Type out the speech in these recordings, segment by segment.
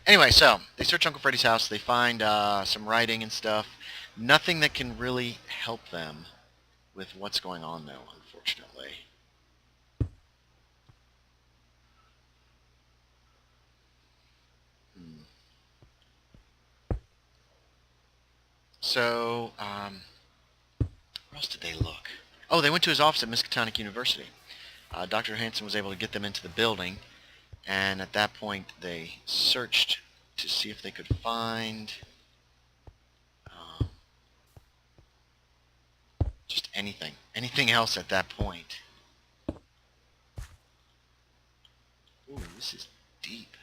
Anyway, so they search Uncle Freddy's house. They find some writing and stuff. Nothing that can really help them with what's going on, though, unfortunately. So, where else did they look? Oh, they went to his office at Miskatonic University. Dr. Hansen was able to get them into the building, and at that point they searched to see if they could find just anything else at that point. Ooh, this is deep.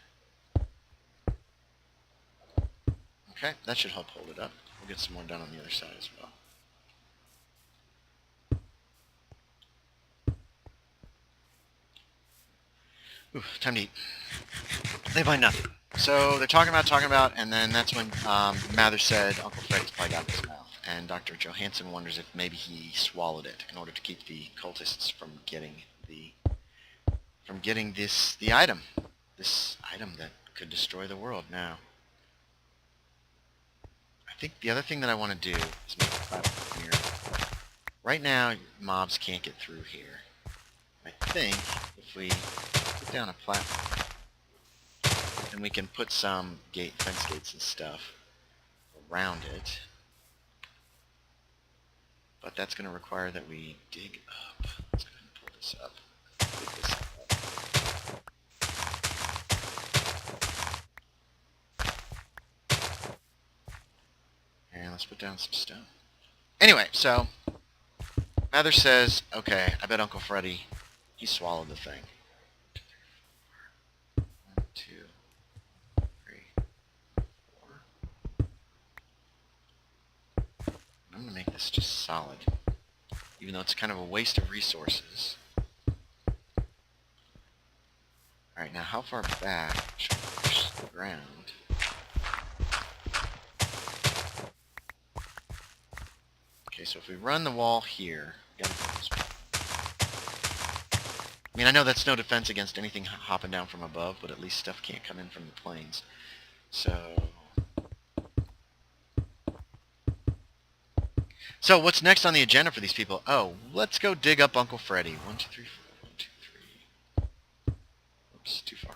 Okay, that should help hold it up. We'll get some more done on the other side as well. Ooh, time to eat. They find nothing. So they're talking about, and then that's when Mather said Uncle Freddy's probably got his mouth. And Dr. Johansson wonders if maybe he swallowed it in order to keep the cultists from getting the item. This item that could destroy the world now. I think the other thing that I want to do is make a platform here. Right now, mobs can't get through here. I think if we put down a platform, then we can put some fence gates and stuff around it. But that's going to require that we dig up. Let's go ahead and pull this up. Dig this up. And let's put down some stone. Anyway, so Mather says, okay, I bet Uncle Freddy, he swallowed the thing. 1, 2, 3, 4. I'm going to make this just solid, even though it's kind of a waste of resources. Alright, now how far back should we push the ground? Okay, so if we run the wall here, we gotta go this way. I mean, I know that's no defense against anything hopping down from above, but at least stuff can't come in from the plains. So what's next on the agenda for these people? Oh, let's go dig up Uncle Freddy. 1, 2, 3, 4. 1, 2, 3. Oops, too far.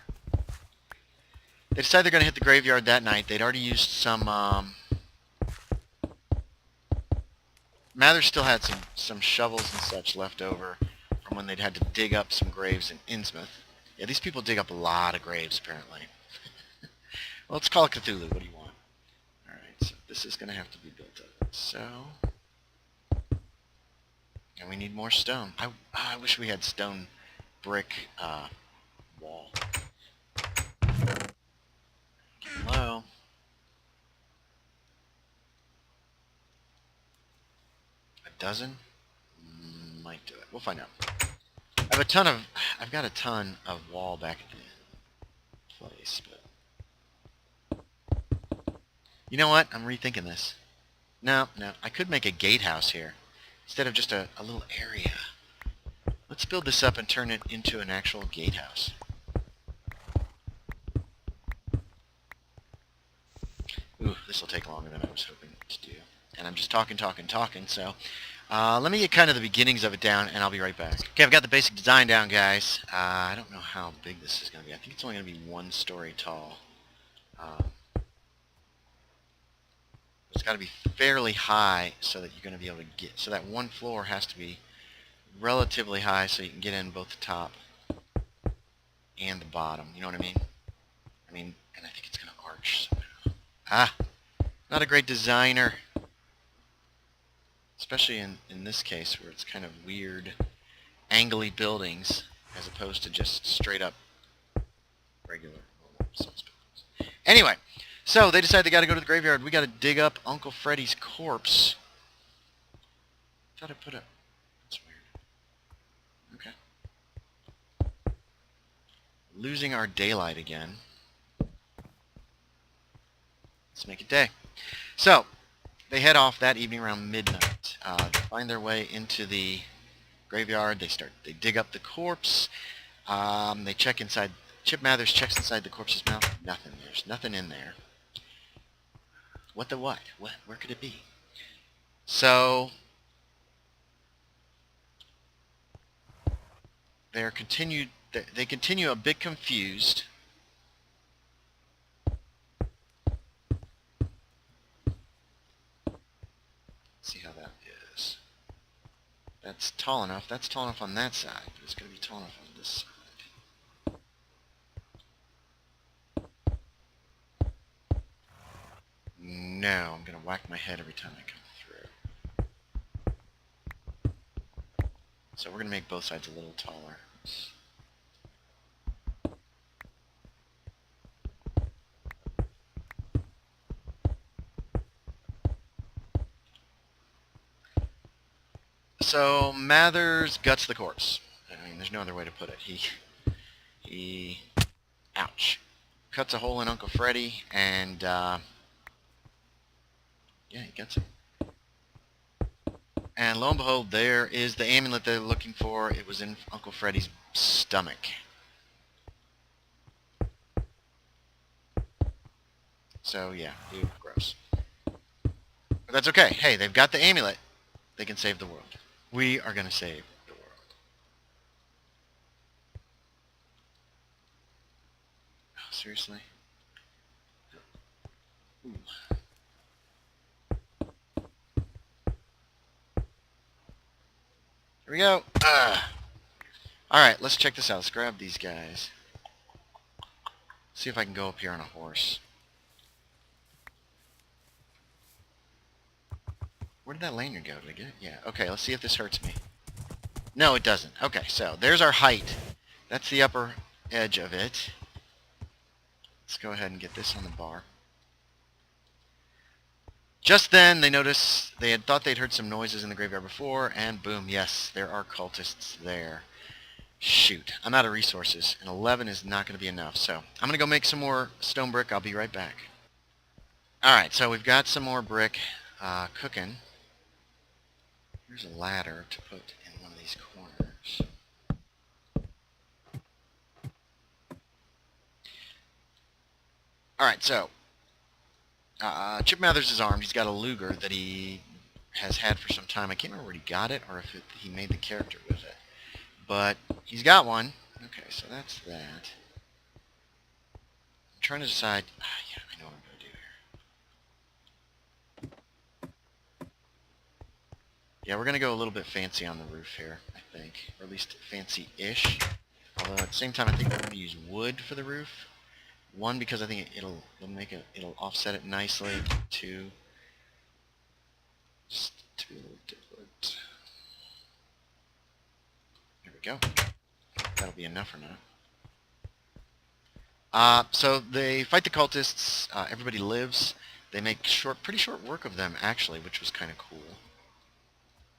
They decide they're going to hit the graveyard that night. They'd already used some... Mather still had some shovels and such left over from when they'd had to dig up some graves in Innsmouth. Yeah, these people dig up a lot of graves, apparently. Well, let's call it Cthulhu. What do you want? Alright, so this is going to have to be built up. So... And we need more stone. I wish we had stone brick wall. Hello? A dozen? Might do it. We'll find out. I've got a ton of wall back at the place, but you know what? I'm rethinking this. No, I could make a gatehouse here instead of just a little area. Let's build this up and turn it into an actual gatehouse. Ooh, this will take longer than I was hoping to do. And I'm just talking, so let me get kind of the beginnings of it down, and I'll be right back. Okay, I've got the basic design down, guys. I don't know how big this is going to be. I think it's only going to be 1 story tall. It's got to be fairly high so that you're going to be able to get... So that one floor has to be relatively high so you can get in both the top and the bottom. You know what I mean? And I think it's going to arch somehow. Not a great designer. Especially in this case where it's kind of weird, angly buildings as opposed to just straight up regular normal size buildings. Anyway, so they decide they got to go to the graveyard. We got to dig up Uncle Freddy's corpse. Thought I put a... That's weird. Okay. Losing our daylight again. Let's make it day. So, they head off that evening around midnight. They find their way into the graveyard. They dig up the corpse. They check inside Chip Mathers checks inside the corpse's mouth. Nothing. There's nothing in there. What the what? Where could it be? So they continue a bit confused. Let's see how that is. That's tall enough. That's tall enough on that side, but it's going to be tall enough on this side. No, I'm going to whack my head every time I come through. So we're going to make both sides a little taller. So Mathers guts the corpse. I mean, there's no other way to put it. He ouch, cuts a hole in Uncle Freddy, and yeah, he guts it. And lo and behold, there is the amulet they're looking for. It was in Uncle Freddy's stomach. So yeah, ew, gross. But that's okay. Hey, they've got the amulet. They can save the world. We are going to save the world. Oh, seriously? Ooh. Here we go. Alright, let's check this out. Let's grab these guys. See if I can go up here on a horse. Where did that lanyard go? Did I get it? Yeah. Okay, let's see if this hurts me. No, it doesn't. Okay, so there's our height. That's the upper edge of it. Let's go ahead and get this on the bar. Just then, they noticed they had thought they'd heard some noises in the graveyard before, and boom, yes, there are cultists there. Shoot, I'm out of resources, and 11 is not going to be enough, so I'm going to go make some more stone brick. I'll be right back. Alright, so we've got some more brick cooking. Here's a ladder to put in one of these corners. Alright, so Chip Mathers is armed. He's got a Luger that he has had for some time. I can't remember where he got it or if he made the character with it. But he's got one. Okay, so that's that. I'm trying to decide... yeah, I know what I'm going to do here. Yeah, we're going to go a little bit fancy on the roof here, I think. Or at least fancy-ish. Although at the same time, I think we're going to use wood for the roof. One, because I think it'll offset it nicely. Two, just to be a little different. There we go. That'll be enough or not. So they fight the cultists. Everybody lives. They make pretty short work of them, actually, which was kind of cool.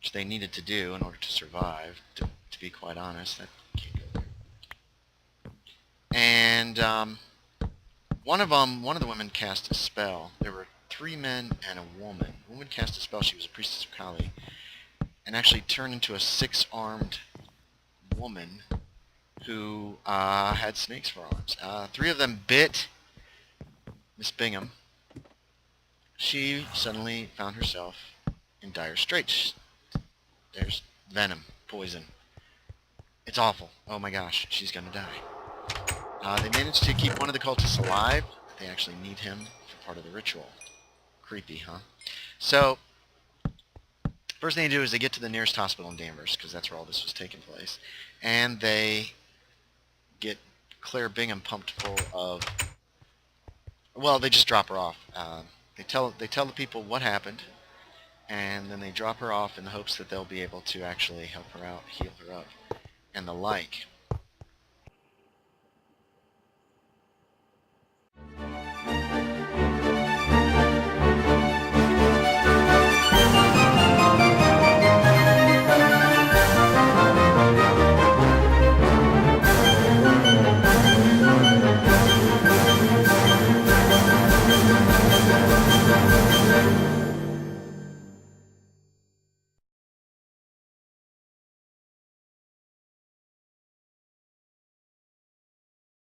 Which they needed to do in order to survive, to be quite honest. That can't go there. And one of the women cast a spell. There were 3 men and a woman. The woman cast a spell. She was a priestess of Kali, and actually turned into a 6-armed woman who had snakes for arms. 3 of them bit Miss Bingham. She suddenly found herself in dire straits. There's venom, poison. It's awful. Oh my gosh, she's gonna die. They managed to keep one of the cultists alive. They actually need him for part of the ritual. Creepy, huh? So, first thing they do is they get to the nearest hospital in Danvers, because that's where all this was taking place. And they get Claire Bingham pumped full of... well, they just drop her off. They tell the people what happened, and then they drop her off in the hopes that they'll be able to actually help her out, heal her up, and the like.